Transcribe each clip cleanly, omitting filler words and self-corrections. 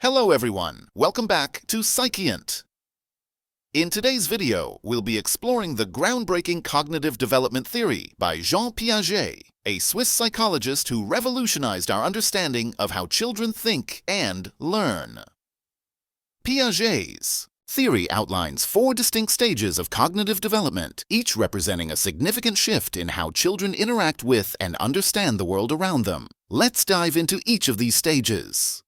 Hello everyone, welcome back to Psychiant. In today's video, we'll be exploring the groundbreaking cognitive development theory by Jean Piaget, a Swiss psychologist who revolutionized our understanding of how children think and learn. Piaget's theory outlines 4 distinct stages of cognitive development, each representing a significant shift in how children interact with and understand the world around them. Let's dive into each of these stages.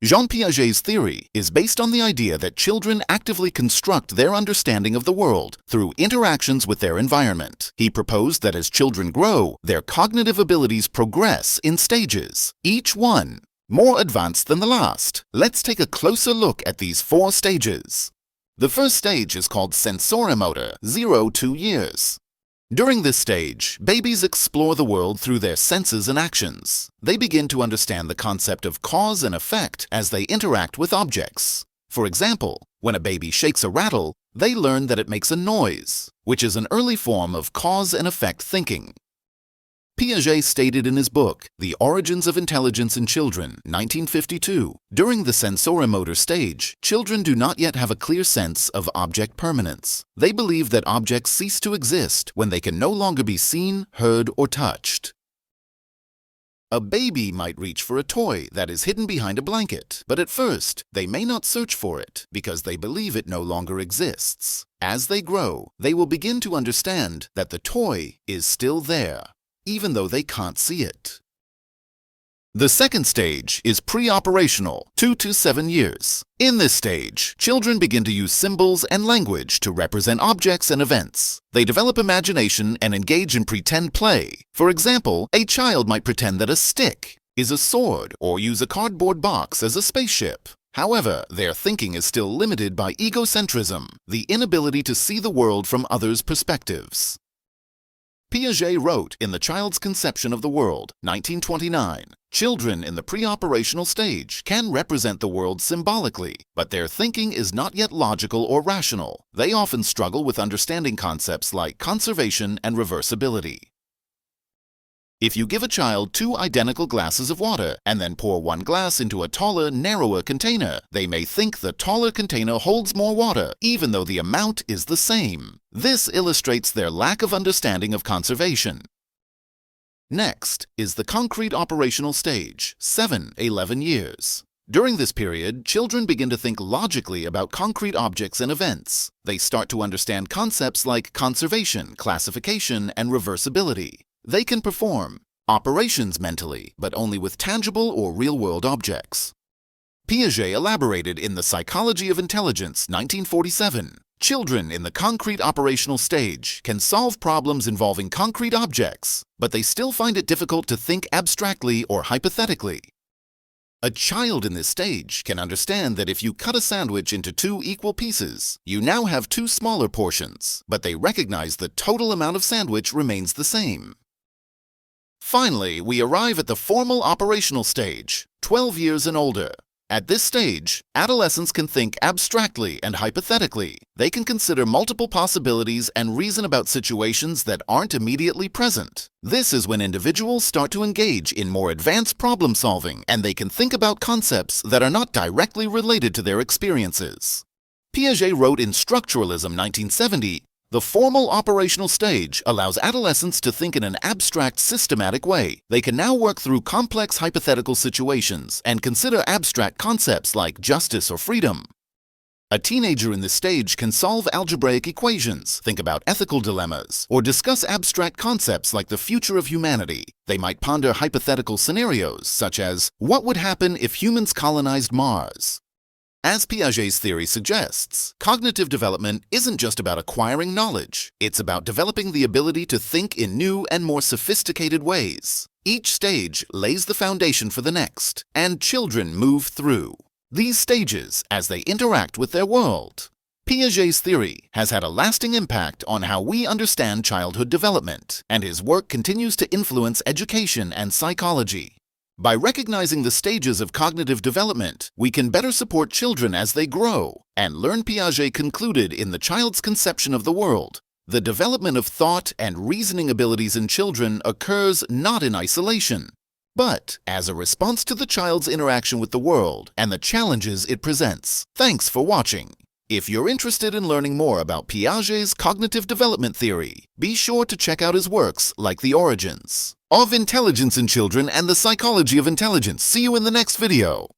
Jean Piaget's theory is based on the idea that children actively construct their understanding of the world through interactions with their environment. He proposed that as children grow, their cognitive abilities progress in stages, each one more advanced than the last. Let's take a closer look at these 4 stages. The first stage is called sensorimotor, 0–2 years. During this stage, babies explore the world through their senses and actions. They begin to understand the concept of cause and effect as they interact with objects. For example, when a baby shakes a rattle, they learn that it makes a noise, which is an early form of cause and effect thinking. Piaget stated in his book, The Origins of Intelligence in Children, 1952, during the sensorimotor stage, children do not yet have a clear sense of object permanence. They believe that objects cease to exist when they can no longer be seen, heard, or touched. A baby might reach for a toy that is hidden behind a blanket, but at first, they may not search for it because they believe it no longer exists. As they grow, they will begin to understand that the toy is still there, even though they can't see it. The second stage is preoperational, 2 to 7 years. In this stage, children begin to use symbols and language to represent objects and events. They develop imagination and engage in pretend play. For example, a child might pretend that a stick is a sword or use a cardboard box as a spaceship. However, their thinking is still limited by egocentrism, the inability to see the world from others' perspectives. Piaget wrote in The Child's Conception of the World, 1929, children in the preoperational stage can represent the world symbolically, but their thinking is not yet logical or rational. They often struggle with understanding concepts like conservation and reversibility. If you give a child 2 identical glasses of water and then pour one glass into a taller, narrower container, they may think the taller container holds more water, even though the amount is the same. This illustrates their lack of understanding of conservation. Next is the concrete operational stage, 7–11 years. During this period, children begin to think logically about concrete objects and events. They start to understand concepts like conservation, classification, and reversibility. They can perform operations mentally, but only with tangible or real-world objects. Piaget elaborated in The Psychology of Intelligence, 1947. Children in the concrete operational stage can solve problems involving concrete objects, but they still find it difficult to think abstractly or hypothetically. A child in this stage can understand that if you cut a sandwich into 2 equal pieces, you now have 2 smaller portions, but they recognize the total amount of sandwich remains the same. Finally, we arrive at the formal operational stage, 12 years and older. At this stage, adolescents can think abstractly and hypothetically. They can consider multiple possibilities and reason about situations that aren't immediately present. This is when individuals start to engage in more advanced problem solving, and they can think about concepts that are not directly related to their experiences. Piaget wrote in Structuralism, 1970, the formal operational stage allows adolescents to think in an abstract, systematic way. They can now work through complex hypothetical situations and consider abstract concepts like justice or freedom. A teenager in this stage can solve algebraic equations, think about ethical dilemmas, or discuss abstract concepts like the future of humanity. They might ponder hypothetical scenarios, such as, what would happen if humans colonized Mars? As Piaget's theory suggests, cognitive development isn't just about acquiring knowledge. It's about developing the ability to think in new and more sophisticated ways. Each stage lays the foundation for the next, and children move through these stages as they interact with their world. Piaget's theory has had a lasting impact on how we understand childhood development, and his work continues to influence education and psychology. By recognizing the stages of cognitive development, we can better support children as they grow and learn. Piaget concluded in The Child's Conception of the World, The development of thought and reasoning abilities in children occurs not in isolation, but as a response to the child's interaction with the world and the challenges it presents. Thanks for watching. If you're interested in learning more about Piaget's cognitive development theory, be sure to check out his works like The Origins of Intelligence in Children and the Psychology of Intelligence. See you in the next video.